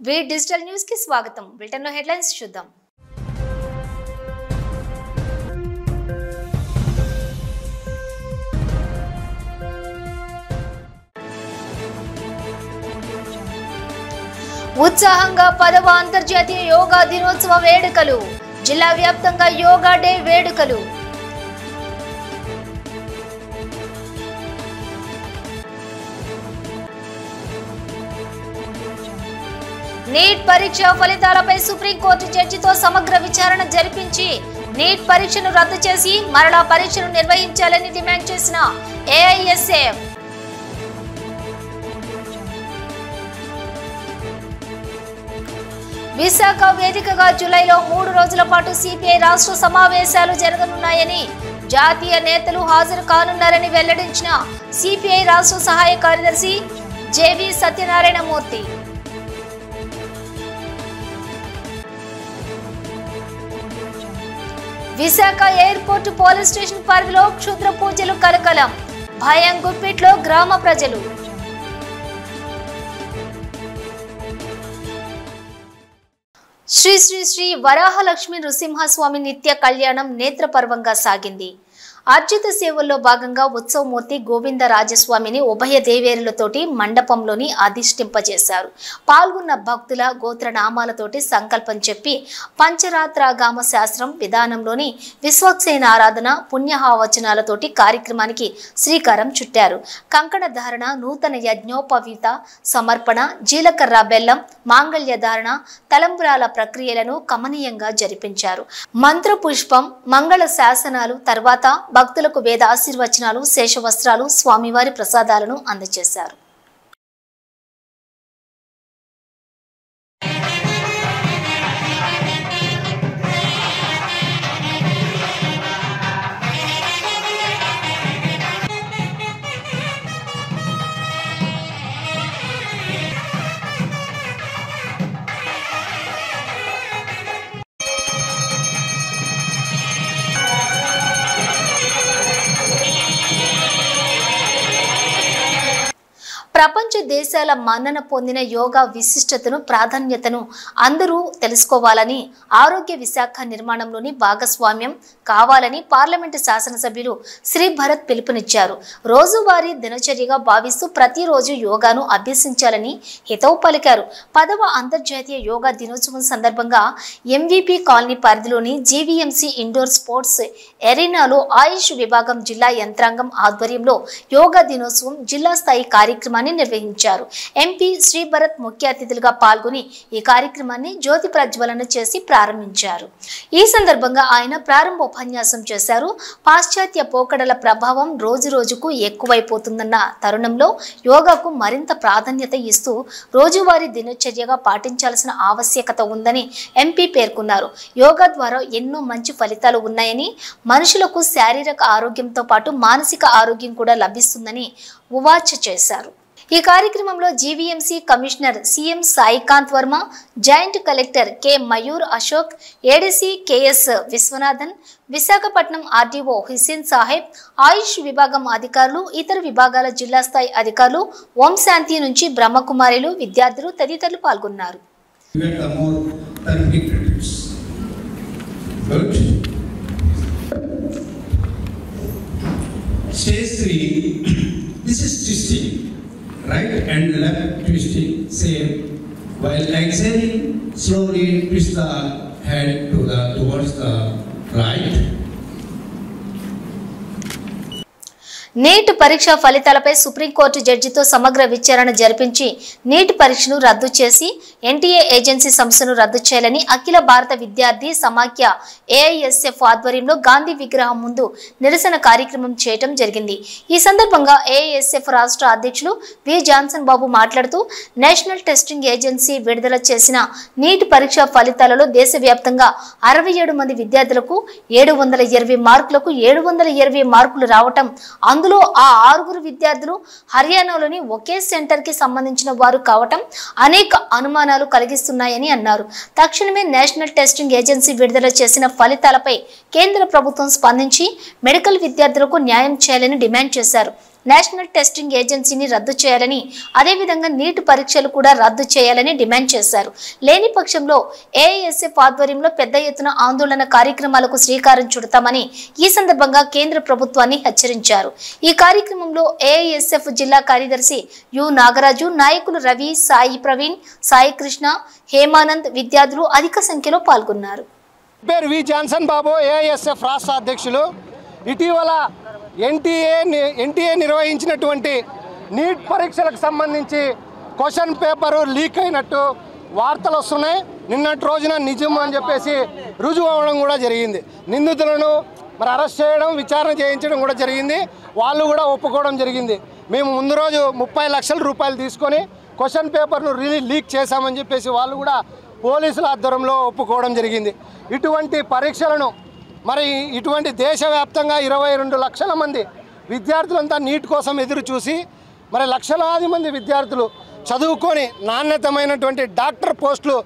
వి digital news కి స్వాగతం. Britain లో హెడ్లైన్స్ చూద్దాం. ఉత్సాహంగా 10వ అంతర్జాతీయ యోగా దినోత్సవ వేడుకలు. జిల్లా వ్యాప్తంగా యోగా డే వేడుకలు. నీట్ పరీక్ష ఫలితాలపై సుప్రీంకోర్టు జడ్జితో సమగ్ర విచారణ జరిపించి నీట్ పరీక్షను రద్దు చేసి మరలా పరీక్షను నిర్వహించాలని డిమాండ్ చేసిన ఏఐఎస్ఎఫ్. విశాఖ వేదికగా జూలైలో 3 రోజుల పాటు సిపిఐ రాష్ట్ర సమావేశాలు జరగనున్నాయని, జాతీయ నేతలు హాజరు కానున్నారని వెల్లడించిన సిపిఐ రాష్ట్ర సహాయ కార్యదర్శి JV Satyanarayana Murthy. Visakha airport police station పరిధిలో క్షుద్ర పూజలు కలకలం. భయం గుప్పిట్లో గ్రామ ప్రజలు. శ్రీ శ్రీ శ్రీ వరాహలక్ష్మి నృసింహస్వామి నిత్య కళ్యాణం నేత్రపర్వంగా సాగింది. అర్జిత సేవల్లో భాగంగా ఉత్సవమూర్తి గోవిందరాజస్వామిని ఉభయ దేవేరులతోటి మండపంలోని అధిష్ఠింపజేశారు. పాల్గొన్న భక్తుల గోత్రనామాలతోటి సంకల్పం చెప్పి పంచరాత్రాగామ శాస్త్రం విధానంలోని విశ్వక్సేన ఆరాధన పుణ్యహావచనాలతోటి కార్యక్రమానికి శ్రీకారం చుట్టారు. కంకణ ధారణ, నూతన యజ్ఞోపవీత సమర్పణ, జీలకర్ర బెల్లం, మాంగళ్య ధారణ, తలంబ్రాల ప్రక్రియలను కమనీయంగా జరిపించారు. మంత్రపుష్పం, మంగళ శాసనాలు తర్వాత భక్తులకు వేద ఆశీర్వచనాలు, శేషవస్త్రాలు, స్వామివారి ప్రసాదాలను అందజేశారు. ప్రపంచ దేశాల మన్నన పొందిన యోగా విశిష్టతను, ప్రాధాన్యతను అందరూ తెలుసుకోవాలని, ఆరోగ్య విశాఖ నిర్మాణంలోని భాగస్వామ్యం కావాలని పార్లమెంటు శాసనసభ్యులు శ్రీ భరత్ పిలుపునిచ్చారు. రోజువారీ దినచర్యగా భావిస్తూ ప్రతిరోజు యోగాను అభ్యసించాలని హితవు పలికారు. 10వ అంతర్జాతీయ యోగా దినోత్సవం సందర్భంగా ఎంవిపి కాలనీ పరిధిలోని జీవీఎంసీ ఇండోర్ స్పోర్ట్స్ ఎరీనాలో ఆయుష్ విభాగం జిల్లా యంత్రాంగం ఆధ్వర్యంలో యోగా దినోత్సవం జిల్లా స్థాయి కార్యక్రమాన్ని నిర్వహించారు. ఎంపీ శ్రీ భరత్ ముఖ్య అతిథులుగా పాల్గొని ఈ కార్యక్రమాన్ని జ్యోతి ప్రజ్వలన చేసి ప్రారంభించారు. ఈ సందర్భంగా ఆయన ప్రారంభోపన్యాసం చేశారు. పాశ్చాత్య పోకడల ప్రభావం రోజు రోజుకు ఎక్కువైపోతుందన్న తరుణంలో యోగాకు మరింత ప్రాధాన్యత ఇస్తూ రోజువారీ దినచర్యగా పాటించాల్సిన ఆవశ్యకత ఉందని ఎంపీ పేర్కొన్నారు. యోగా ద్వారా ఎన్నో మంచి ఫలితాలు ఉన్నాయని, మనుషులకు శారీరక ఆరోగ్యంతో పాటు మానసిక ఆరోగ్యం కూడా లభిస్తుందని ఉవాచ చేశారు. ఈ కార్యక్రమంలో GVMC commissioner CM Saikanth Varma, joint collector K Mayur Ashok, ADC KS Viswanathan, Visakhapatnam RDO Hussain Saheb, AYUSH విభాగం అధికారులు, ఇతర విభాగాల జిల్లా స్థాయి అధికారులు, ఓం శాంతి నుంచి బ్రహ్మకుమారిలు, విద్యార్థులు తదితరులు పాల్గొన్నారు. This is twisting, right and left twisting, same. While exhaling, slowly twist the head towards the right. NEET పరీక్ష ఫలితాలపై సుప్రీంకోర్టు జడ్జితో సమగ్ర విచారణ జరిపించి నీట్ పరీక్షను రద్దు చేసి ఎన్టీఏ ఏజెన్సీ సంస్థను రద్దు చేయాలని అఖిల భారత విద్యార్థి సమాఖ్య ఏఐఎస్ఎఫ్ ఆధ్వర్యంలో గాంధీ విగ్రహం ముందు నిరసన కార్యక్రమం చేయడం జరిగింది. ఈ సందర్భంగా ఏఐఎస్ఎఫ్ రాష్ట్ర అధ్యక్షులు వి జాన్సన్ బాబు మాట్లాడుతూ నేషనల్ టెస్టింగ్ ఏజెన్సీ విడుదల చేసిన నీట్ పరీక్ష ఫలితాలలో దేశవ్యాప్తంగా 67 మంది విద్యార్థులకు 720 మార్కులకు 720 మార్కులు రావటం, అందులో ఆ 6 విద్యార్థులు హర్యానాలోని ఒకే సెంటర్ కి సంబంధించిన వారు కావటం అనేక అనుమానాలు కలిగిస్తున్నాయని అన్నారు. తక్షణమే నేషనల్ టెస్టింగ్ ఏజెన్సీ విడుదల చేసిన ఫలితాలపై కేంద్ర ప్రభుత్వం స్పందించి మెడికల్ విద్యార్థులకు న్యాయం చేయాలని డిమాండ్ చేశారు. నేషనల్ టెస్టింగ్ ఏజెన్సీని రద్దు చేయాలని, అదేవిధంగా నీట్ పరీక్షలు కూడా రద్దు చేయాలని డిమాండ్ చేశారు. లేని పక్షంలో ఏఐఎస్ఎఫ్ ఆధ్వర్యంలో పెద్ద ఎత్తున ఆందోళన కార్యక్రమాలకు శ్రీకారం చుడతామని ఈ సందర్భంగా కేంద్ర ప్రభుత్వాన్ని హెచ్చరించారు. ఈ కార్యక్రమంలో ఏఐఎస్ఎఫ్ జిల్లా కార్యదర్శి యు నాగరాజు, నాయకులు రవి, సాయి ప్రవీణ్, సాయి కృష్ణ, హేమానంద్, విద్యార్థులు అధిక సంఖ్యలో పాల్గొన్నారు. పేరు వి జాన్సన్ బాబు, ఏఐఎస్ఎఫ్ రాష్ట్ర అధ్యక్షులు. ఇటీవల ఎన్టీఏ నిర్వహించినటువంటి నీట్ పరీక్షలకు సంబంధించి క్వశ్చన్ పేపరు లీక్ అయినట్టు వార్తలు వస్తున్నాయి. నిన్నటి రోజున నిజం అని చెప్పేసి రుజువు అవ్వడం కూడా జరిగింది. నిందితులను అరెస్ట్ చేయడం, విచారణ చేయించడం కూడా జరిగింది. వాళ్ళు కూడా ఒప్పుకోవడం జరిగింది. మేము ముందు రోజు 30 లక్షల రూపాయలు తీసుకొని క్వశ్చన్ పేపర్ను లీక్ చేశామని చెప్పేసి వాళ్ళు కూడా పోలీసుల ఆధ్వర్యంలో ఒప్పుకోవడం జరిగింది. ఇటువంటి పరీక్షలను ఇటువంటి దేశవ్యాప్తంగా 22 లక్షల మంది విద్యార్థులంతా నీట్ కోసం ఎదురు చూసి లక్షలాది మంది విద్యార్థులు చదువుకొని నాణ్యతమైనటువంటి డాక్టర్ పోస్టులు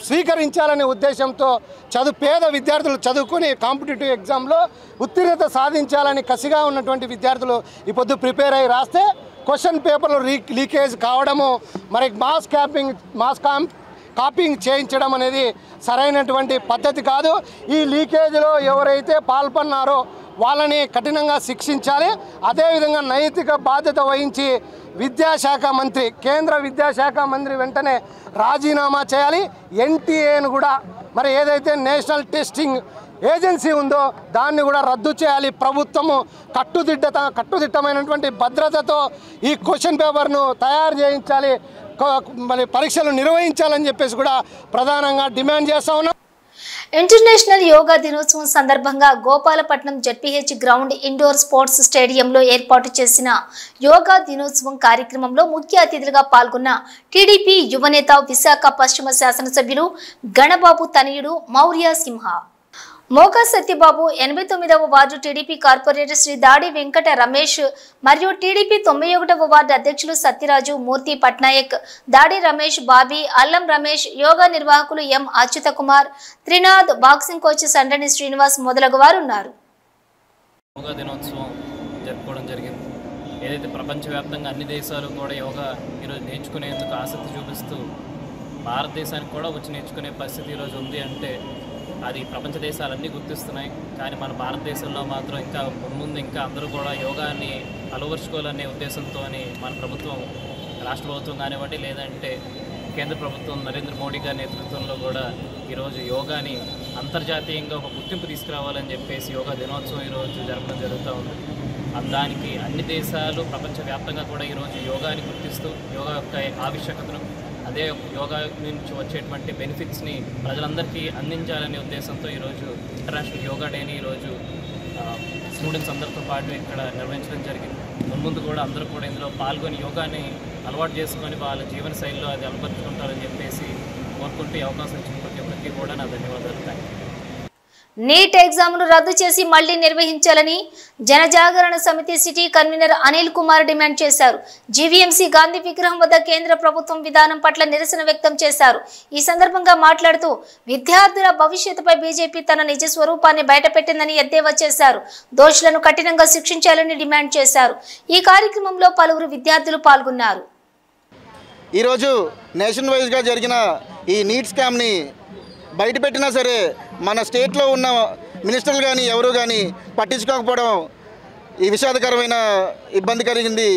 స్వీకరించాలనే ఉద్దేశంతో పేద విద్యార్థులు చదువుకొని కాంపిటేటివ్ ఎగ్జామ్లో ఉత్తీర్ణత సాధించాలని కసిగా ఉన్నటువంటి విద్యార్థులు ఈ పొద్దు ప్రిపేర్ అయ్యి రాస్తే క్వశ్చన్ పేపర్లు లీకేజ్ కావడము, కాపీయింగ్ చేయించడం అనేది సరైనటువంటి పద్ధతి కాదు. ఈ లీకేజ్లో ఎవరైతే పాల్పన్నారో వాళ్ళని కఠినంగా శిక్షించాలి. అదేవిధంగా నైతిక బాధ్యత వహించి కేంద్ర విద్యాశాఖ మంత్రి వెంటనే రాజీనామా చేయాలి. ఎన్టీఏను కూడా ఏదైతే నేషనల్ టెస్టింగ్ ఏజెన్సీ ఉందో దాన్ని కూడా రద్దు చేయాలి. ప్రభుత్వము కట్టుదిట్టమైనటువంటి భద్రతతో ఈ క్వశ్చన్ పేపర్ను తయారు చేయించాలి, పరీక్షలు నిర్వహించాలని చెప్పేసి కూడా ప్రధానంగా డిమాండ్ చేస్తా ఉన్నాం. ఇంటర్నేషనల్ యోగా దినోత్సవం సందర్భంగా Gopalapatnam ZPH ground indoor sports స్టేడియంలో ఏర్పాటు చేసిన యోగా దినోత్సవం కార్యక్రమంలో ముఖ్య అతిథులుగా పాల్గొన్న టీడీపీ యువనేత, విశాఖ పశ్చిమ శాసనసభ్యులు గణబాబు తనయుడు మౌర్య సింహ, మోకా సత్యబాబు, 89వ వార్డు టీడీపీ కార్పొరేటర్ శ్రీ దాడి వెంకట రమేష్ మరియు టీడీపీ 91వ వార్డు అధ్యక్షులు సత్యరాజు, మూర్తి పట్నాయక్, దాడి రమేష్, బాబీ, అల్లం రమేష్, యోగా నిర్వాహకులు ఎం అచ్యుత కుమార్, త్రినాథ్, బాక్సింగ్ కోచ్ సండని శ్రీనివాస్ మొదలగు వారు ఉన్నారు. యోగా దినోత్సవం జరుపుకోవడం జరిగింది. ఏదైతే ప్రపంచవ్యాప్తంగా అన్ని దేశాలు కూడా యోగా ఈరోజు నేర్చుకునేందుకు ఆసక్తి చూపిస్తూ భారతదేశానికి కూడా వచ్చి నేర్చుకునే పరిస్థితి ఈరోజు ఉంది అంటే అది ప్రపంచ దేశాలన్నీ గుర్తిస్తున్నాయి. కానీ మన భారతదేశంలో మాత్రం ఇంకా ముందు అందరూ కూడా యోగాని అలవర్చుకోవాలనే ఉద్దేశంతో మన ప్రభుత్వం, రాష్ట్ర ప్రభుత్వం కానివ్వండి లేదంటే కేంద్ర ప్రభుత్వం నరేంద్ర మోడీ గారి నేతృత్వంలో కూడా ఈరోజు యోగాని అంతర్జాతీయంగా ఒక గుర్తింపు తీసుకురావాలని చెప్పేసి యోగా దినోత్సవం ఈరోజు జరపడం జరుగుతూ ఉంది. దానికి అన్ని దేశాలు ప్రపంచవ్యాప్తంగా కూడా ఈరోజు యోగాని గుర్తిస్తూ యోగా యొక్క ఆవశ్యకతను, అదే యోగా నుంచి వచ్చేటువంటి బెనిఫిట్స్ని ప్రజలందరికీ అందించాలనే ఉద్దేశంతో ఈరోజు ఇంటర్నేషనల్ యోగా డేని ఈరోజు స్టూడెంట్స్ అందరితో పాటు ఇక్కడ నిర్వహించడం జరిగింది. ముందు కూడా అందరూ కూడా ఇందులో పాల్గొని యోగాని అలవాటు చేసుకొని వాళ్ళ జీవన శైలిలో అది అలవర్చుకుంటారని చెప్పేసి కోరుకుంటూ అవకాశం ఇచ్చిన ప్రతి ఒక్కరికి కూడా నా ధన్యవాదాలు. Thank you. నీట్ ఎగ్జామ్ను రద్దు చేసి మళ్లీ నిర్వహించాలని జనజాగరణ సమితి city convener Anil Kumar demand చేశారు. జీవీఎంసీ గాంధీ విగ్రహం వద్ద కేంద్ర ప్రభుత్వం విధానం పట్ల నిరసన వ్యక్తం చేశారు. ఈ సందర్భంగా మాట్లాడుతూ విద్యార్థుల భవిష్యత్తుపై బీజేపీ తన నిజ స్వరూపాన్ని బయటపెట్టిందని ఎద్దేవా చేశారు. దోషులను కఠినంగా శిక్షించాలని డిమాండ్ చేశారు. ఈ కార్యక్రమంలో పలువురు విద్యార్థులు పాల్గొన్నారు. ఈరోజు నేషన్ వైజ్గా జరిగిన ఈ నీట్ స్కామ్ని బయటపెట్టినా సరే మన స్టేట్లో ఉన్న మినిస్టర్లు కానీ ఎవరు కానీ పట్టించుకోకపోవడం ఈ విషాదకరమైన ఇబ్బంది కలిగింది.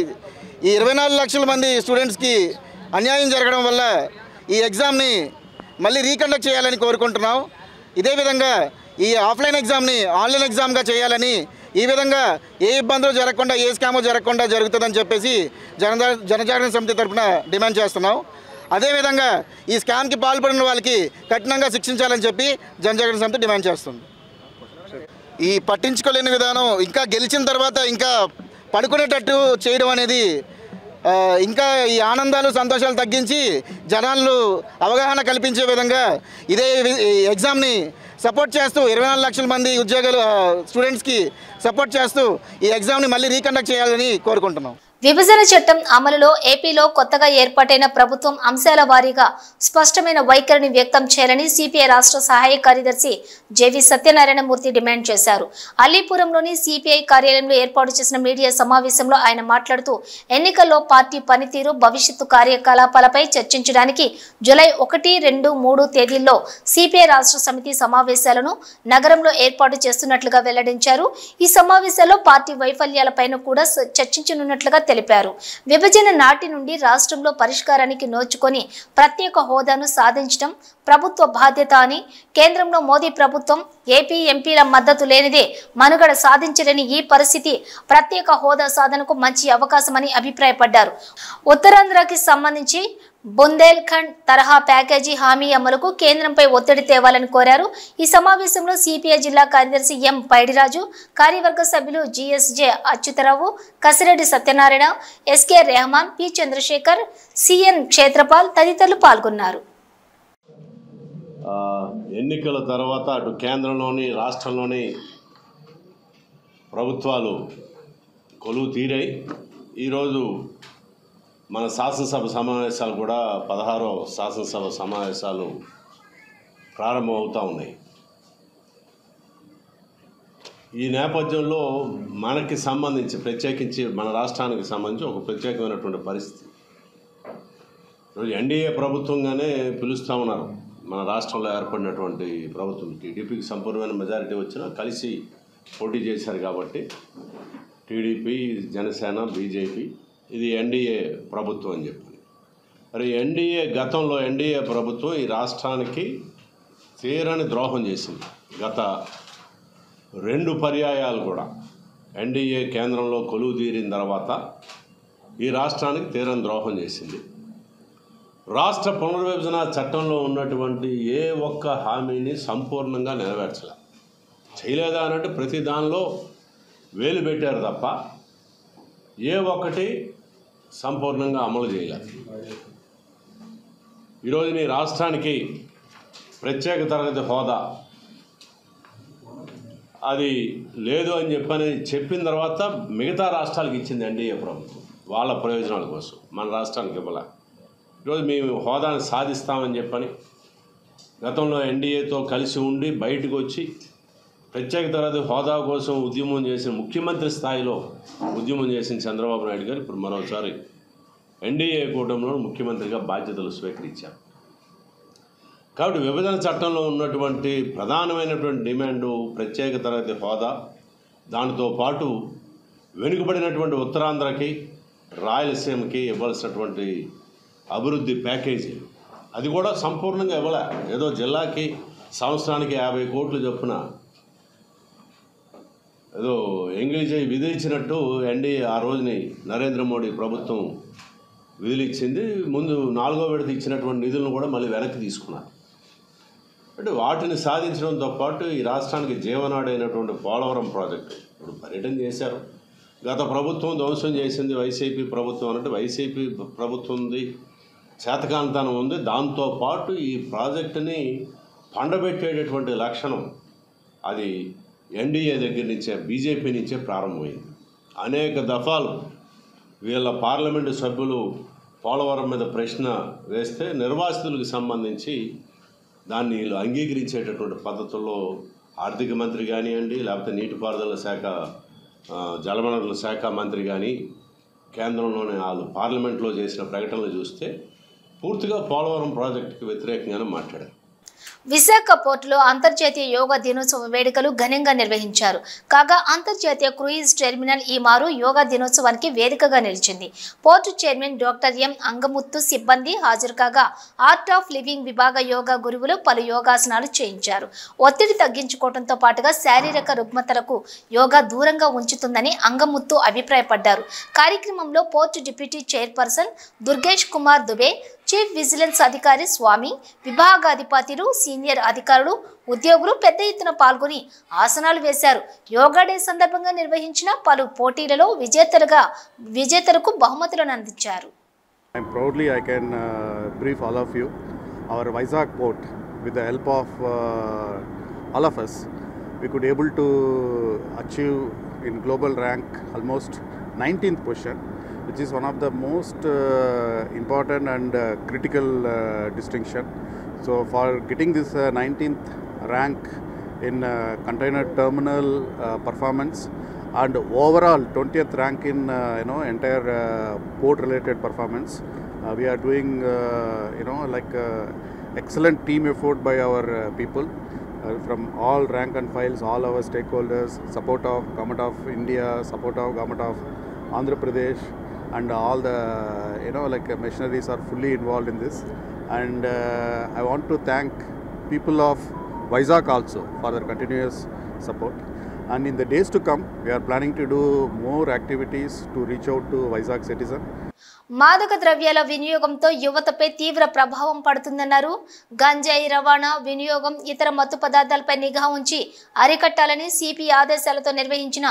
ఈ 24 లక్షల మంది స్టూడెంట్స్కి అన్యాయం జరగడం వల్ల ఈ ఎగ్జామ్ని మళ్ళీ రీకండక్ట్ చేయాలని కోరుకుంటున్నాం. ఇదే విధంగా ఈ ఆఫ్లైన్ ఎగ్జామ్ని ఆన్లైన్ ఎగ్జామ్గా చేయాలని, ఈ విధంగా ఏ ఇబ్బందులు జరగకుండా, ఏ స్కామో జరగకుండా జరుగుతుందని చెప్పేసి జనజాగరణ సమితి తరఫున డిమాండ్ చేస్తున్నాం. అదేవిధంగా ఈ స్కామ్కి పాల్పడిన వాళ్ళకి కఠినంగా శిక్షించాలని చెప్పి జనజాగరణ సమితి డిమాండ్ చేస్తుంది. ఈ పట్టించుకోలేని విధానం ఇంకా గెలిచిన తర్వాత ఇంకా పడుకునేటట్టు చేయడం అనేది ఇంకా ఈ ఆనందాలు సంతోషాలు తగ్గించి జనాలు అవగాహన కల్పించే విధంగా ఇదే ఎగ్జామ్ని సపోర్ట్ చేస్తూ 24 లక్షల మంది స్టూడెంట్స్కి సపోర్ట్ చేస్తూ ఈ ఎగ్జామ్ని మళ్ళీ రీకండక్ట్ చేయాలని కోరుకుంటున్నాం. విభజన చట్టం అమలులో ఏపీలో కొత్తగా ఏర్పాటైన ప్రభుత్వం అంశాల వారీగా స్పష్టమైన వైఖరిని వ్యక్తం చేయాలని సిపిఐ రాష్ట్ర సహాయ కార్యదర్శి జేవి సత్యనారాయణమూర్తి డిమాండ్ చేశారు. అల్లీపురంలోని సిపిఐ కార్యాలయంలో ఏర్పాటు చేసిన మీడియా సమావేశంలో ఆయన మాట్లాడుతూ ఎన్నికల్లో పార్టీ పనితీరు, భవిష్యత్తు కార్యకలాపాలపై చర్చించడానికి జూలై 1, 2, 3 తేదీల్లో సిపిఐ రాష్ట్ర సమితి సమావేశాలను నగరంలో ఏర్పాటు చేస్తున్నట్లుగా వెల్లడించారు. ఈ సమావేశాల్లో పార్టీ వైఫల్యాలపైన కూడా చర్చించనున్నట్లుగా తెలిపారు. విభజన నాటి నుండి రాష్ట్రంలో పరిష్కారానికి నోచుకొని ప్రత్యేక హోదాను సాధించడం ప్రభుత్వ బాధ్యత అని, కేంద్రంలో మోదీ ప్రభుత్వం ఏపీ ఎంపీల మద్దతు లేనిదే మనుగడ సాధించలేని ఈ పరిస్థితి ప్రత్యేక హోదా సాధనకు మంచి అవకాశమని అభిప్రాయపడ్డారు. ఉత్తరాంధ్రకి సంబంధించి బుందేల్ఖండ్ తరహా ప్యాకేజీ హామీ అమలుకు కేంద్రంపై ఒత్తిడి తేవాలని కోరారు. ఈ సమావేశంలో సిపిఐ జిల్లా కార్యదర్శి ఎం పైడిరాజు, కార్యవర్గ సభ్యులు GSJ Achyutarao, Kasireddy Satyanarayana, SK Rehman, P Chandrashekar, CN Kshetrapal తదితరులు పాల్గొన్నారు. ఎన్నికల తర్వాత అటు కేంద్రంలోని రాష్ట్రంలోని ప్రభుత్వాలు కొలువు తీరాయి. ఈరోజు మన శాసనసభ సమావేశాలు కూడా 16వ శాసనసభ సమావేశాలు ప్రారంభమవుతూ ఉన్నాయి. ఈ నేపథ్యంలో మనకి సంబంధించి ప్రత్యేకించి మన రాష్ట్రానికి సంబంధించి ఒక ప్రత్యేకమైనటువంటి పరిస్థితి. ఈరోజు ఎన్డీఏ ప్రభుత్వంగానే పిలుస్తూ ఉన్నారు. మన రాష్ట్రంలో ఏర్పడినటువంటి ప్రభుత్వం టీడీపీకి సంపూర్ణమైన మెజారిటీ వచ్చినా కలిసి పోటీ చేశారు కాబట్టి టీడీపీ, జనసేన, బీజేపీ ఇది ఎన్డీఏ ప్రభుత్వం అని చెప్పి. మరి గతంలో ఎన్డీఏ ప్రభుత్వం ఈ రాష్ట్రానికి తీరని ద్రోహం చేసింది. గత 2 పర్యాయాలు కూడా ఎన్డీఏ కేంద్రంలో కొలువు తీరిన తర్వాత ఈ రాష్ట్రానికి తీరని ద్రోహం చేసింది. రాష్ట్ర పునర్విభజన చట్టంలో ఉన్నటువంటి ఏ ఒక్క హామీని సంపూర్ణంగా నెరవేర్చలే. చేయలేదా అనంటే ప్రతి దానిలో వేలు పెట్టారు తప్ప ఏ ఒక్కటి సంపూర్ణంగా అమలు చేయలేదు. ఈరోజు నీ రాష్ట్రానికి ప్రత్యేక తరగతి హోదా అది లేదు అని చెప్పిన తర్వాత మిగతా రాష్ట్రాలకు ఇచ్చింది ఎన్డీఏ ప్రభుత్వం వాళ్ళ ప్రయోజనాల కోసం. మన రాష్ట్రానికి ఇవ్వాల. ఈరోజు మేము హోదాను సాధిస్తామని చెప్పని గతంలో ఎన్డీఏతో కలిసి ఉండి బయటకు వచ్చి ప్రత్యేక తరగతి హోదా కోసం ఉద్యమం చేసిన ముఖ్యమంత్రి స్థాయిలో ఉద్యమం చేసిన చంద్రబాబు నాయుడు గారు ఇప్పుడు మరోసారి ఎన్డీఏ కూటమిలో ముఖ్యమంత్రిగా బాధ్యతలు స్వీకరించారు. కాబట్టి విభజన చట్టంలో ఉన్నటువంటి ప్రధానమైనటువంటి డిమాండు ప్రత్యేక తరగతి హోదా, దానితో పాటు వెనుకబడినటువంటి ఉత్తరాంధ్రకి, రాయలసీమకి ఇవ్వాల్సినటువంటి అభివృద్ధి ప్యాకేజీ అది కూడా సంపూర్ణంగా ఇవ్వలే. ఏదో జిల్లాకి సంవత్సరానికి 50 కోట్లు చొప్పున ఏదో ఎంగేజ్ విధించినట్టు ఎన్డీఏ ఆ రోజుని నరేంద్ర మోడీ ప్రభుత్వం విధులిచ్చింది. ముందు 4వ విడత ఇచ్చినటువంటి నిధులను కూడా మళ్ళీ వెనక్కి తీసుకున్నారు. అంటే వాటిని సాధించడంతో పాటు ఈ రాష్ట్రానికి జీవనాడైనటువంటి పోలవరం ప్రాజెక్టు ఇప్పుడు పర్యటన చేశారు. గత ప్రభుత్వం ధ్వంసం చేసింది వైసీపీ ప్రభుత్వం అన్నట్టు వైసీపీ ప్రభుత్వంది చేతకాంతనం ఉంది. దాంతోపాటు ఈ ప్రాజెక్టుని పండబెట్టేటటువంటి లక్షణం అది ఎన్డీఏ దగ్గర నుంచే, బీజేపీ నుంచే ప్రారంభమైంది. అనేక దఫాలు వీళ్ళ పార్లమెంటు సభ్యులు పోలవరం మీద ప్రశ్న వేస్తే నిర్వాసితులకు సంబంధించి దాన్ని వీళ్ళు అంగీకరించేటటువంటి పద్ధతుల్లో ఆర్థిక మంత్రి కానివ్వండి, లేకపోతే నీటిపారుదల శాఖ, జలవనరుల శాఖ మంత్రి కానీ కేంద్రంలోనే వాళ్ళు పార్లమెంట్లో చేసిన ప్రకటనలు చూస్తే పూర్తిగా పోలవరం ప్రాజెక్టుకి వ్యతిరేకంగానే మాట్లాడారు. విశాఖ పోర్టులో అంతర్జాతీయ యోగా దినోత్సవ వేడుకలు ఘనంగా నిర్వహించారు. కాగా అంతర్జాతీయ క్రూయిజ్ టెర్మినల్ ఈ మారు యోగా దినోత్సవానికి వేదికగా నిలిచింది. Port chairman doctor M Angamuthu సిబ్బంది హాజరు కాగా ఆర్ట్ ఆఫ్ లివింగ్ విభాగ యోగా గురువులు పలు యోగాసనాలు చేయించారు. ఒత్తిడి తగ్గించుకోవడంతో పాటుగా శారీరక రుగ్మతలకు యోగా దూరంగా ఉంచుతుందని అంగముత్తు అభిప్రాయపడ్డారు. కార్యక్రమంలో port deputy chairperson Durgesh Kumar Dubey, chief vigilance అధికారి స్వామి, విభాగాధిపతులు, సీనియర్ అధికారులు, ఉద్యోగులు పెద్ద ఎత్తున పాల్గొని ఆసనాలు వేశారు. యోగా డే సందర్భంగా నిర్వహించిన పలు పోటీలలో విజేతలకు బహుమతులను అందించారు. Proudly I can brief all of you. Our Vizag port, with the help of all of us, we could able to achieve in global rank almost 19th position. which is one of the most important and critical distinction. So for getting this 19th rank in container terminal performance and overall 20th rank in entire port related performance, we are doing excellent team effort by our people from all rank and files, all our stakeholders, support of Government of India, support of Government of Andhra Pradesh, and all the machineries are fully involved in this. And I want to thank people of Vizag also for their continuous support. And in the days to come, we are planning to do more activities to reach out to Vizag citizen. మాదక ద్రవ్యాల వినియోగంతో యువతపై తీవ్ర ప్రభావం పడుతుందన్నారు. గంజాయి రవాణా, వినియోగం, ఇతర మత్తు పదార్థాలపై నిఘా ఉంచి అరికట్టాలని సిపి ఆదేశాలతో నిర్వహించిన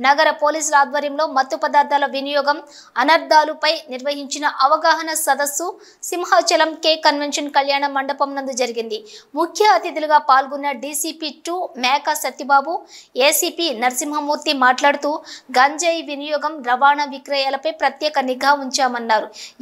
నగర పోలీసుల ఆధ్వర్యంలో మత్తు పదార్థాల వినియోగం అనర్థాలపై నిర్వహించిన అవగాహన సదస్సు సింహాచలం కే కన్వెన్షన్ కళ్యాణ మండపం నందు జరిగింది. ముఖ్య అతిథులుగా పాల్గొన్న డీసీపీ 2 మేకా సత్యబాబు, ఏసీపీ నరసింహమూర్తి మాట్లాడుతూ గంజాయి వినియోగం, రవాణా, విక్రయాలపై ప్రత్యేక నిఘా ఉంచామన్నారు.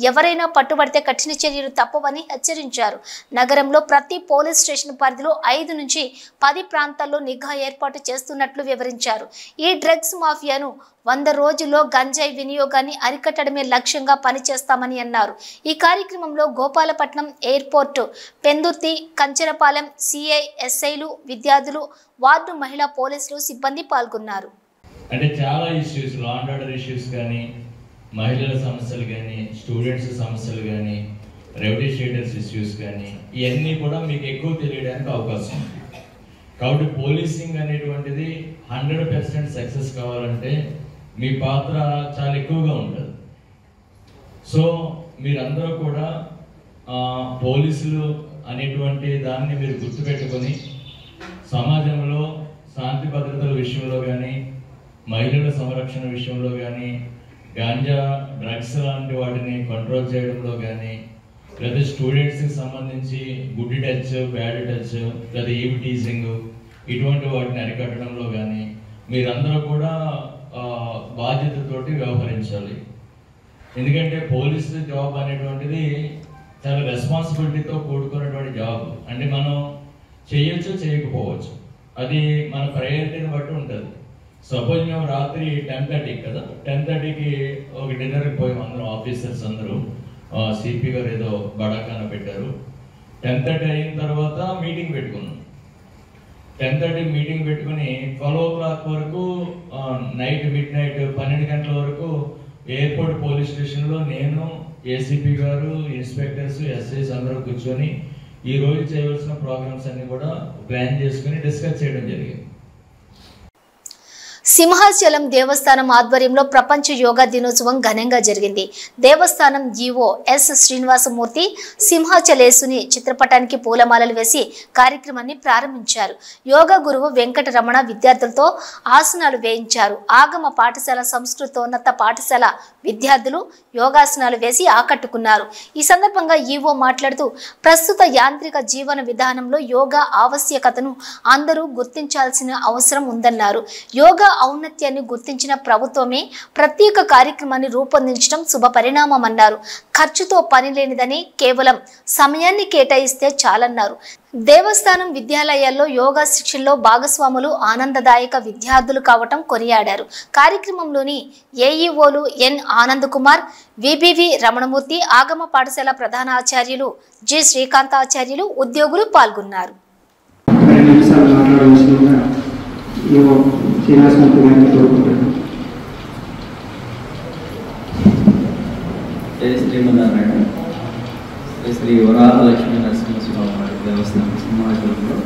ఎవరైనా పట్టుబడితే కఠిన చర్యలు తప్పవని హెచ్చరించారు. నగరంలో ప్రతి పోలీస్ స్టేషన్ పరిధిలో 5 నుంచి 10 ప్రాంతాల్లో నిఘా ఏర్పాటు చేస్తున్నట్లు వివరించారు. ఈ డ్రగ్స్ మాఫియాను 100 రోజుల్లో గంజాయి వినియోగాన్ని అరికట్టడమే లక్ష్యంగా పనిచేస్తామని అన్నారు. ఈ కార్యక్రమంలో గోపాలపట్నం ఎయిర్పోర్టు, పెందుర్తి, కంచరపాలెం సిఐ, ఎస్ఐలు, విద్యార్థులు, వార్డు మహిళా పోలీసులు, సిబ్బంది పాల్గొన్నారు. అంటే చాలా issues, law and order issues కానీ, మహిళల సమస్యలు కానీ, స్టూడెంట్స్ సమస్యలు కానీ, రెవెన్యూ స్టేటస్ ఇష్యూస్ కానీ, ఇవన్నీ కూడా మీకు ఎక్కువ తెలియడానికి అవకాశం ఉంది. కాబట్టి పోలీసింగ్ అనేటువంటిది 100% సక్సెస్ కావాలంటే మీ పాత్ర చాలా ఎక్కువగా ఉంటుంది. సో మీరందరూ కూడా పోలీసులు అనేటువంటి దాన్ని మీరు గుర్తుపెట్టుకొని సమాజంలో శాంతి భద్రతల విషయంలో కానీ, మహిళల సంరక్షణ విషయంలో కానీ, గాంజా, డ్రగ్స్ లాంటి వాటిని కంట్రోల్ చేయడంలో కానీ, లేదా స్టూడెంట్స్కి సంబంధించి గుడ్ టచ్, బ్యాడ్ టచ్, లేదా ఈవ్ టీజింగ్, ఇటువంటి వాటిని అరికట్టడంలో కానీ మీరందరూ కూడా బాధ్యతతోటి వ్యవహరించాలి. ఎందుకంటే పోలీసు జాబ్ అనేటువంటిది చాలా రెస్పాన్సిబిలిటీతో కూడుకున్నటువంటి జాబ్. అంటే మనం చేయొచ్చు, చేయకపోవచ్చు, అది మన ప్రయారిటీని బట్టి ఉంటుంది. సపోజ్ మేము రాత్రి 10:30 కదా, 10:30కి ఒక డిన్నర్కి పోయాం అందరం, ఆఫీసర్స్ అందరూ. సిపి గారు ఏదో బడాకాన పెట్టారు. 10:30 అయిన తర్వాత మీటింగ్ పెట్టుకున్నాం. 10:30 మీటింగ్ పెట్టుకుని 12 o'clock వరకు, నైట్ మిడ్-నైట్ 12 గంటల వరకు ఎయిర్పోర్ట్ పోలీస్ స్టేషన్లో నేను, ఏసీపీ గారు, ఇన్స్పెక్టర్స్, ఎస్ఐస్ అందరూ కూర్చొని ఈ రోజు చేయవలసిన ప్రోగ్రామ్స్ అన్ని కూడా ప్లాన్ చేసుకుని డిస్కస్ చేయడం జరిగింది. సింహాచలం దేవస్థానం ఆధ్వర్యంలో ప్రపంచ యోగా దినోత్సవం ఘనంగా జరిగింది. దేవస్థానం ఈవో ఎస్ శ్రీనివాసమూర్తి సింహాచలేసుని చిత్రపటానికి పూలమాలలు వేసి కార్యక్రమాన్ని ప్రారంభించారు. యోగా గురువు వెంకటరమణ విద్యార్థులతో ఆసనాలు వేయించారు. ఆగమ పాఠశాల, సంస్కృతోన్నత పాఠశాల విద్యార్థులు యోగాసనాలు వేసి ఆకట్టుకున్నారు. ఈ సందర్భంగా ఈవో మాట్లాడుతూ ప్రస్తుత యాంత్రిక జీవన విధానంలో యోగా ఆవశ్యకతను అందరూ గుర్తించాల్సిన అవసరం ఉందన్నారు. యోగా ఔన్నత్యాన్ని గుర్తించిన ప్రభుత్వమే ప్రత్యేక కార్యక్రమాన్ని రూపొందించడం శుభ పరిణామమన్నారు. ఖర్చుతో పని లేనిదని, కేవలం సమయాన్ని కేటాయిస్తే చాలన్నారు. దేవస్థానం విద్యాలయాల్లో యోగా శిక్షణలో భాగస్వాములు ఆనందదాయక విద్యార్థులు కావటం కొనియాడారు. కార్యక్రమంలోని ఏఈఓలు ఎన్ ఆనంద్ కుమార్, విబివి రమణమూర్తి, ఆగమ పాఠశాల ప్రధాన ఆచార్యులు జి శ్రీకాంతాచార్యులు, ఉద్యోగులు పాల్గొన్నారు. శ్రీమన్నారాయణ శ్రీ వరాహ లక్ష్మీ నరసింహస్వామి దేవస్థానం సింహాచలంలో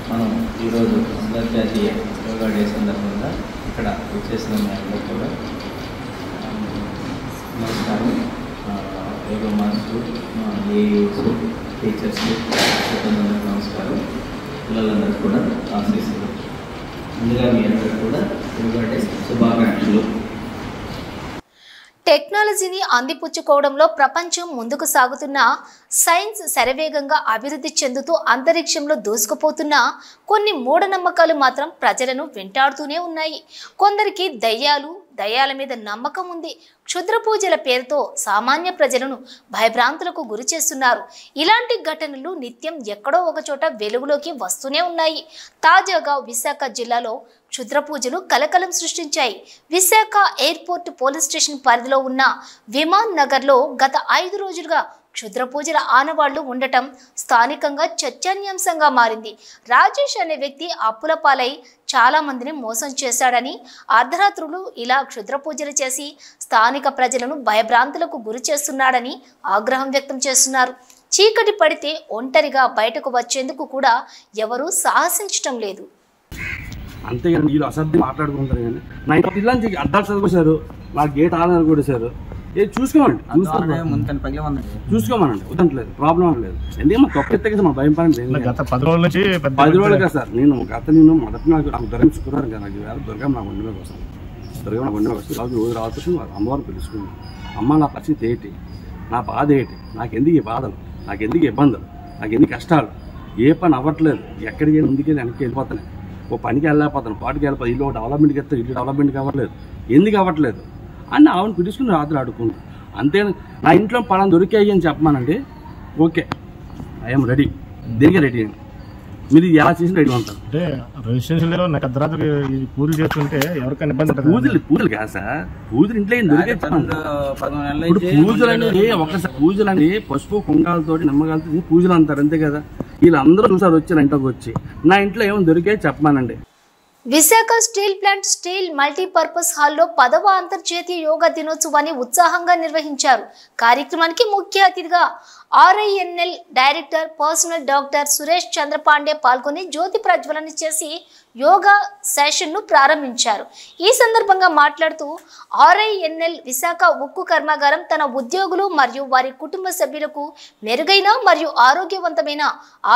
మనం ఈరోజు అంతర్జాతీయ యోగా డే సందర్భంగా ఇక్కడ వచ్చేసిన అందరూ కూడా నమస్కారం. యోగా మాస్టర్లు, మా ఏఈఓస్, టీచర్స్, సిబ్బంది నమస్కారం. పిల్లలందరూ కూడా ఆశీస్సులు. ముందుగా మీ అందరూ కూడా యోగా డే శుభాకాంక్షలు. టెక్నాలజీని అందిపుచ్చుకోవడంలో ప్రపంచం ముందుకు సాగుతున్న, సైన్స్ శరవేగంగా అభివృద్ధి చెందుతూ అంతరిక్షంలో దూసుకుపోతున్న కొన్ని మూఢనమ్మకాలు మాత్రం ప్రజలను వెంటాడుతూనే ఉన్నాయి. కొందరికి దయ్యాలు, దయ్యాల మీద నమ్మకం ఉంది. క్షుద్ర పూజల పేరుతో సామాన్య ప్రజలను భయభ్రాంతులకు గురి చేస్తున్నారు. ఇలాంటి ఘటనలు నిత్యం ఎక్కడో ఒక చోట వెలుగులోకి వస్తూనే ఉన్నాయి. తాజాగా విశాఖ జిల్లాలో క్షుద్ర పూజలు కలకలం సృష్టించాయి. విశాఖ ఎయిర్పోర్ట్ పోలీస్ స్టేషన్ పరిధిలో ఉన్న విమాన్ నగర్లో గత 5 రోజులుగా క్షుద్ర పూజల ఆనవాళ్లు ఉండటం స్థానికంగా చర్చనీయాంశంగా మారింది. రాజేష్ అనే వ్యక్తి అప్పుల పాలై చాలా మందిని మోసం చేశాడని, అర్ధరాత్రులు ఇలా క్షుద్ర పూజలు చేసి స్థానిక ప్రజలను భయభ్రాంతులకు గురి చేస్తున్నాడని ఆగ్రహం వ్యక్తం చేస్తున్నారు. చీకటి పడితే ఒంటరిగా బయటకు వచ్చేందుకు కూడా ఎవరూ సాహసించటం లేదు. అంతేగాని వీళ్ళు అసభ్యం మాట్లాడుకుంటారు. కానీ నా ఇంట్లో పిల్లలు అడ్డాలు చదువుకోసారు, నా గేట్ ఆధార్ కొట్టేశారు. చూసుకోమండి, చూసుకోమనండి, వద్దంటలేదు, ప్రాబ్లం లేదు. ఎందుకంటే తొక్క ఎత్తగా మా భయం పడండి. గత 10 రోజుల నుంచి 10 రోజులు కదా సార్. నేను మొదటి నాకు దుర్గం శుక్రవారం కదా, నాకు వేరే దుర్గం నాకు వండిమే కోసం, దుర్గం నాకు వండిమే వస్తుంది. రోజు రావచ్చు అమ్మవారిని పిలుచుకున్నాను. అమ్మ నా పరిస్థితి ఏంటి, నా బాధ ఏంటి, నాకెందుకు ఈ బాధలు, నాకెందుకు ఇబ్బందులు, నాకెందుకు కష్టాలు, ఏ పని అవ్వట్లేదు, ఎక్కడికి ముందుకెళ్ళి వెనక్కి వెళ్ళిపోతాను, ఓ పనికి వెళ్ళలేకపోతాను, పాటికి వెళ్ళిపోతాను, ఇల్లు డెవలప్మెంట్కి వెళ్తే ఇల్లు డెవలప్మెంట్కి అవ్వట్లేదు, ఎందుకు అవ్వట్లేదు అని ఆవిడని పిలుచుకుని రాత్రి ఆడుకుంటాను. అంతే. నా ఇంట్లో పలానా దొరికాయి అని చెప్పమానండి, ఓకే ఐఎమ్ రెడీ, దేనికి రెడీ అండి, మీరు ఎలా చేసి రెడీ ఉంటారు. అంటే రిజిస్ట్రేషన్లో నాకు అర్ధరాత్రి పూజలు చేస్తుంటే ఎవరికైనా ఇబ్బంది ఉంటుంది. పూజలు కాదు సార్, పూజలు ఇంట్లో దొరికే ఇప్పుడు పూజలు అనేది ఒకసారి పూజలు అని పసుపు కుంకాలతో నిమ్మకాలతో పూజలు అంటారు, అంతే కదా. వీళ్ళందరూ చూసారు వచ్చి ఇంట్లోకి వచ్చి, నా ఇంట్లో ఏమో దొరికే చెప్పమానండి. Visakha steel plant steel multipurpose హాల్లో 10వ అంతర్జాతీయ యోగా దినోత్సవాన్ని ఉత్సాహంగా నిర్వహించారు. కార్యక్రమానికి ముఖ్య అతిథిగా RINL director personnel doctor Suresh Chandrapandey పాల్గొని జ్యోతి ప్రజ్వలన చేసి యోగా సెషన్ను ప్రారంభించారు. ఈ సందర్భంగా మాట్లాడుతూ RINL విశాఖ ఉక్కు కర్మాగారం తన ఉద్యోగులు మరియు వారి కుటుంబ సభ్యులకు మెరుగైన మరియు ఆరోగ్యవంతమైన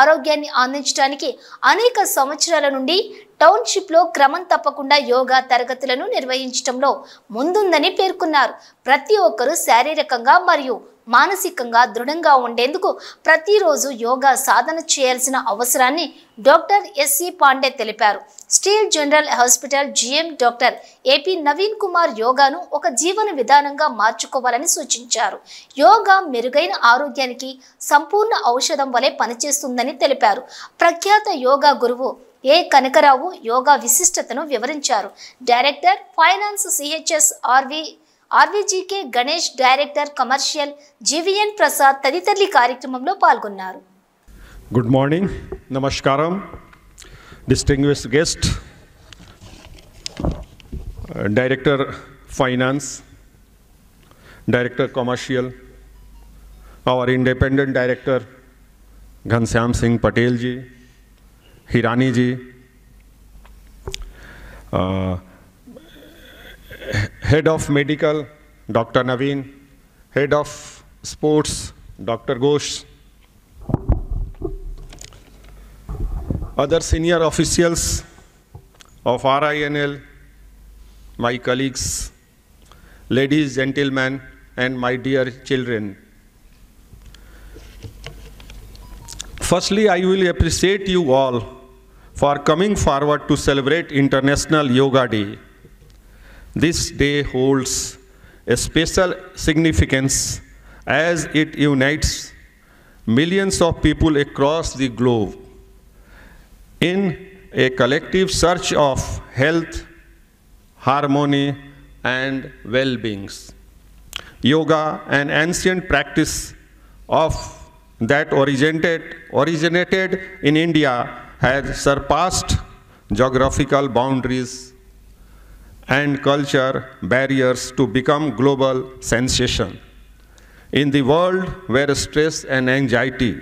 ఆరోగ్యాన్ని అందించడానికి అనేక సంవత్సరాల నుండి టౌన్షిప్లో క్రమం తప్పకుండా యోగా తరగతులను నిర్వహించడంలో ముందుందని పేర్కొన్నారు. ప్రతి ఒక్కరూ శారీరకంగా మరియు మానసికంగా దృఢంగా ఉండేందుకు ప్రతిరోజు యోగా సాధన చేయాల్సిన అవసరాన్ని డాక్టర్ SC పాండే తెలిపారు. Steel general hospital GM doctor AP Naveen Kumar యోగాను ఒక జీవన విధానంగా మార్చుకోవాలని సూచించారు. యోగా మెరుగైన ఆరోగ్యానికి సంపూర్ణ ఔషధం వలె పనిచేస్తుందని తెలిపారు. ప్రఖ్యాత యోగా గురువు A కనకరావు యోగా విశిష్టతను వివరించారు. Director finance CHS RVGK Ganesh, director commercial GVN Prasad తదితరులు కార్యక్రమంలో పాల్గొన్నారు. గుడ్ మార్నింగ్, నమస్కారం, distinguished guest, Director Finance, Director Commercial, our independent director Ghanshyam Singh Patel ji, Hirani ji, Head of Medical Dr. Naveen, Head of Sports Dr. Ghosh, other senior officials of RINL, my colleagues, ladies, gentlemen, and my dear children. Firstly, I will appreciate you all for coming forward to celebrate International Yoga Day. This day holds a special significance as it unites millions of people across the globe in a collective search of health, harmony, and well-being. Yoga, an ancient practice that originated in India, has surpassed geographical boundaries and culture barriers to become global sensation. In the world where stress and anxiety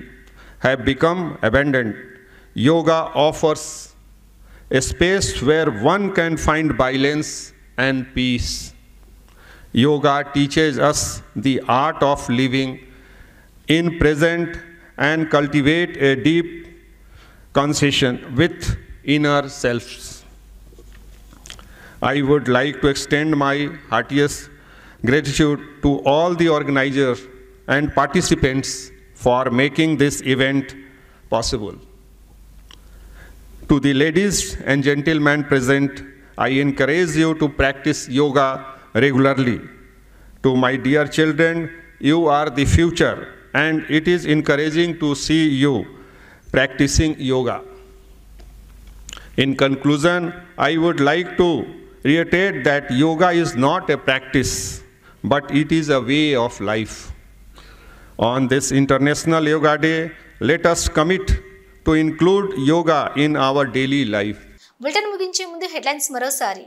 have become abundant, yoga offers a space where one can find balance and peace. Yoga teaches us the art of living in present and cultivate a deep connection with inner selves. I would like to extend my heartiest gratitude to all the organizers and participants for making this event possible. To the ladies and gentlemen present, I encourage you to practice yoga regularly. To my dear children, you are the future, and it is encouraging to see you practicing yoga. In conclusion, I would like to reiterate that yoga is not a practice, but it is a way of life. On this International Yoga Day, let us commit to include yoga in our daily life. Bulletin ముగించే ముందు headlines మరోసారి.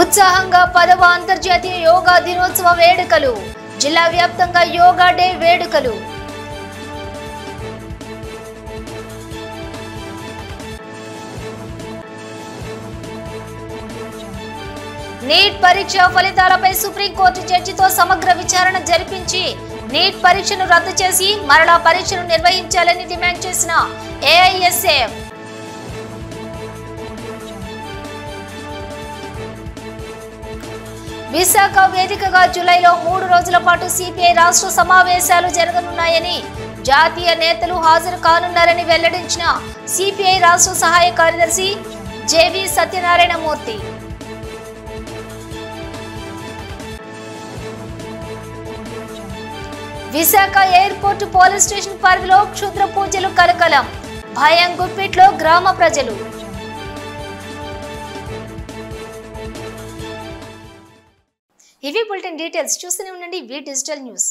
ఉత్సాహంగా 10వ అంతర్జాతీయ యోగా దినోత్సవ వేడుకలు. జిల్లా వ్యాప్తంగా యోగా డే వేడుకలు. నీట్ పరీక్ష ఫలితాలపై సుప్రీంకోర్టు జడ్జితో సమగ్ర విచారణ జరిపించి నీట్ పరీక్షను రద్దు చేసి మరలా పరీక్షను నిర్వహించాలని డిమాండ్ చేసిన ఏఐఎస్ఎఫ్. విశాఖ వేదికగా జూలైలో 3 రోజుల పాటు సిపిఐ రాష్ట్ర సమావేశాలు జరగనున్నాయని, జాతీయ నేతలు హాజరు కానున్నారని వెల్లడించిన సిపిఐ రాష్ట్ర సహాయ కార్యదర్శి JV Satyanarayana Murthy. Visakha airport police station పరిధిలో క్షుద్ర పూజలు కలకలం. భయం గుప్పిట్లో గ్రామ ప్రజలు. ఇవి బులెటిన్ డీటెయిల్స్. చూస్తూనే ఉండండి వి డిజిటల్ న్యూస్.